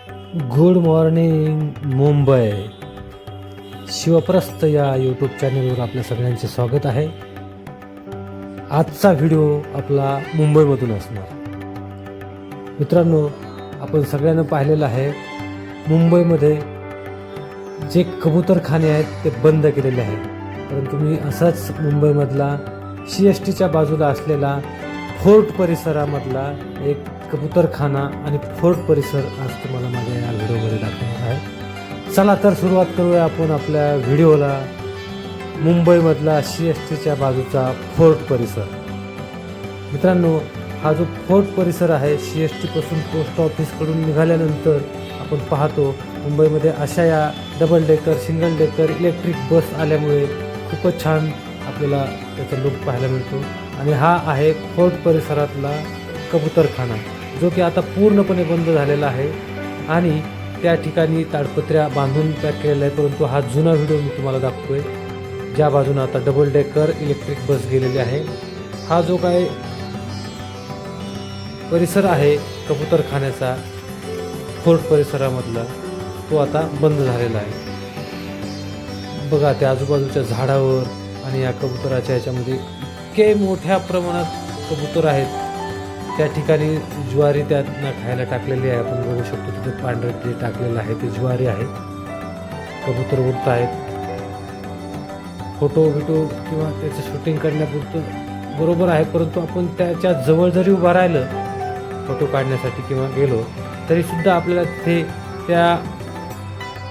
Good morning Mumbai. शिवप्रस्थ या YouTube चॅनलवर आपल्या सगळ्यांचे स्वागत आहे. आजचा व्हिडिओ आपला मुंबईमधून असणार. मित्रांनो, आपण सगळ्यांना पाहिलेलं आहे, मुंबईमध्ये जे कबूतरखाने आहेत ते बंद केलेले आहेत. परंतु मी असाच मुंबईमधला CSTच्या बाजूला असलेला फोर्ट परिसरामधला एक कबूतरखाना आणि फोर्ट परिसर आज तुम्हाला माझ्या या व्हिडिओमध्ये दाखवणार आहे. चला तर सुरुवात करूया आपण आपल्या व्हिडिओला. मुंबईमधला CSTच्या बाजूचा फोर्ट परिसर. मित्रांनो, हा जो फोर्ट परिसर आहे, CST पासून पोस्ट ऑफिसकडून निघाल्यानंतर आपण पाहतो मुंबईमध्ये अशा या double decker, single decker electric bus आल्यामुळे खूपच छान आपल्याला त्याचा लुक पाहायला मिळतो. आणि हा आहे फोर्ट परिसरातला कबूतरखाना, जो की आता पूर्णपणे बंद झालेला आहे आणि त्या ठिकाणी ताडपत्र्या बांधून पॅक केलेला आहे. परंतु हा जुना व्हिडिओ मी तुम्हाला दाखवतोय, ज्या बाजूने आता डबल डेकर इलेक्ट्रिक बस गेलेली आहे. हा जो काय परिसर आहे कबूतरखान्याचा फोर्ट परिसरामधला, तो आता बंद झालेला आहे. बघा, त्या आजूबाजूच्या झाडावर आणि या कबुतराच्या ह्याच्यामध्ये इतके मोठ्या प्रमाणात कबूतर आहेत. त्या ठिकाणी ज्वारी त्यांना खायला टाकलेली आहे. आपण बघू शकतो तिथे पांढरे जे टाकलेलं आहे ते ज्वारी आहे. कबूतर उडत आहेत. फोटो किंवा त्याचं शूटिंग करण्यापुरतं बरोबर आहे, परंतु आपण त्याच्या जवळ जरी उभा राहिलं फोटो काढण्यासाठी किंवा गेलो तरीसुद्धा आपल्याला तिथे त्या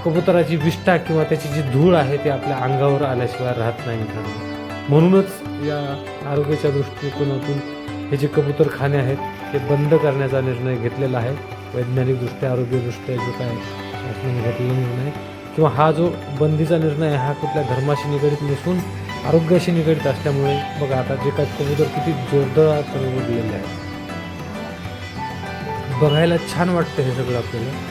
कबुतराची विष्ठा किंवा त्याची जी धूळ आहे ते आपल्या अंगावर आल्याशिवाय राहत नाही मित्रांनो. म्हणूनच या आरोग्याच्या दृष्टिकोनातून हे जे कबूतरखाने आहेत ते बंद करण्याचा निर्णय घेतलेला आहे. वैज्ञानिकदृष्ट्या, आरोग्यदृष्ट्या जो काय शासनाने घेतलेला निर्णय किंवा हा जो बंदीचा निर्णय आहे हा कुठल्या धर्माशी निगडीत नसून आरोग्याशी निगडीत असल्यामुळे बघा आता जे काय कबूतर किती जोरदार उडलेले आहेत. बघायला छान वाटतं हे सगळं आपल्याला.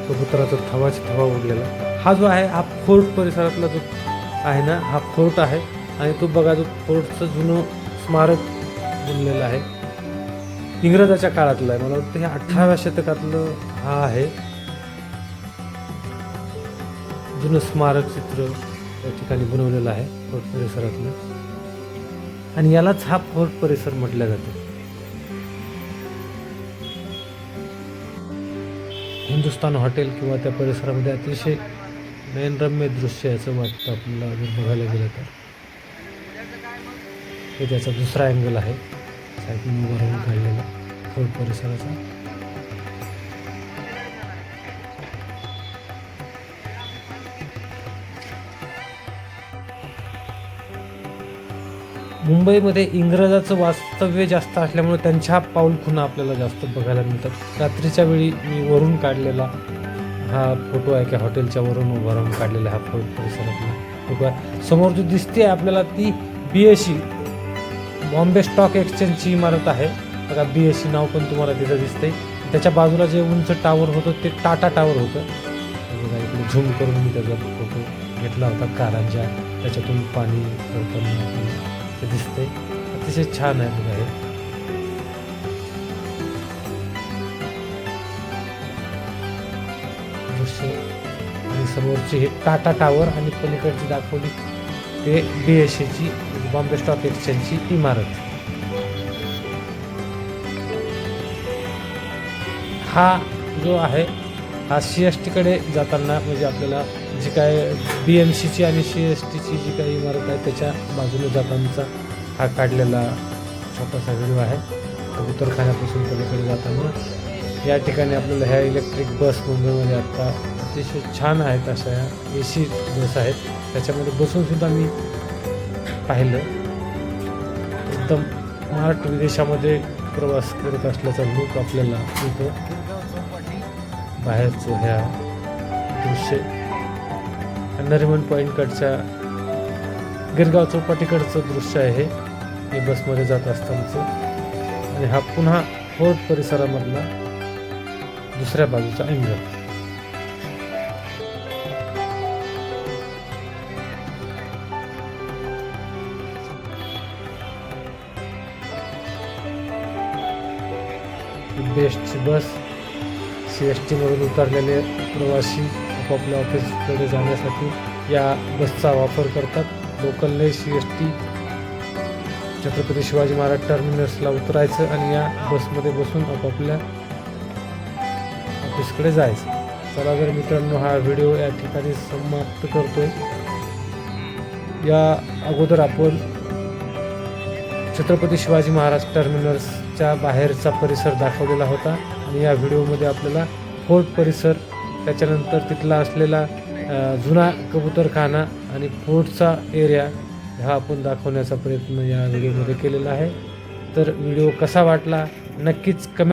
कबुतराचा थवा उडलेला हा जो आहे हा फोर्ट परिसरातला जो आहे ना, हा फोर्ट आहे. आणि तो बघा, जो फोर्टचं जुनं स्मारक बनलेलं आहे, इंग्रजाच्या काळातलं आहे. मला वाटतं हे 18व्या शतकातलं हा आहे जुनं स्मारक चित्र या ठिकाणी बनवलेलं आहे फोर्ट परिसरातलं. आणि यालाच हा फोर्ट परिसर म्हटलं जातं. हिंदुस्तान हॉटेल किंवा त्या परिसरामध्ये अतिशय नयनरम्य दृश्य याचं वाटतं आपल्याला जर बघायला गेलं तर. हे त्याचा दुसरा अँगल आहे साईडून उभा राहून काढलेला फोर्ट परिसराचा. मुंबईमध्ये इंग्रजाचं वास्तव्य जास्त असल्यामुळे त्यांच्या पाऊलखुणा आपल्याला जास्त बघायला मिळतात. रात्रीच्या वेळी मी वरून काढलेला हा फोटो आहे की हॉटेलच्या वरून उभा राहून काढलेला हा फोर्ट परिसरातला फोटो आहे. समोर जो दिसते आपल्याला ती BSE बॉम्बे स्टॉक एक्सचेंजची इमारत आहे. बघा, BSE नाव पण तुम्हाला तिथं दिसतंय. त्याच्या बाजूला जे उंच टावर होतं ते टाटा टावर होतं. बघा, इकडे झूम करून मी त्याचा फोटो घेतला होता कारंजा, त्याच्यातून पाणी पडताना ते दिसतंय. अतिशय छान आहे बघा हे. दृश्य आणि समोरची हे टाटा टावर आणि पलीकडची दाखवली ते BSEची बॉम्बे स्टॉक एक्सचेंजची इमारत. हा जो आहे हा CSTकडे जाताना म्हणजे आपल्याला जी काय BMCची आणि CSTची जी काही इमारत आहे त्याच्या बाजूने जातानाचा हा काढलेला छोटासा व्हिडिओ आहे. कबूतरखान्यापासून पलीकडे जाताना या ठिकाणी आपल्याला ह्या इलेक्ट्रिक बस मुंबईमध्ये आत्ता अतिशय छान आहेत. अशा ह्या AC बस आहेत. त्याच्यामध्ये बसूनसुद्धा मी पाहिलं. एकदम स्मार्ट विदेशामध्ये प्रवास करत असल्याचा लूक आपल्याला येतो. बाहेरचं ह्या दृश्य नरिमन पॉईंटकडच्या गिरगाव चौपाटीकडचं दृश्य आहे हे बसमध्ये जात असतानाचं. आणि हा पुन्हा फोर्ट परिसरामधला दुसऱ्या बाजूचा अँगल. बेस्टची बस एस टीमधून उतरलेले प्रवासी आपापल्या ऑफिसकडे जाण्यासाठी या बसचा वापर करतात। Local C S T Chhatrapati Shivaji Maharaj टर्मिनसला उतरायचं आणि या बसमध्ये बसून आपापल्या ऑफिसकडे जायचं। चला तर मित्रांनो, हा व्हिडिओ या ठिकाणी समाप्त करतोय। या अगोदर आपण छत्रपती शिवाजी महाराज टर्मिनसच्या बाहेरचा परिसर दाखवलेला होता आणि या व्हिडिओमध्ये आपल्याला फोर्ट परिसर, त्याच्यानंतर तिथला असलेला जुना कबूतरखाना आणि फोर्टचा एरिया हा आपण दाखवण्याचा प्रयत्न या व्हिडिओमध्ये केलेला आहे। तर व्हिडिओ कसा वाटला नक्कीच कमेंट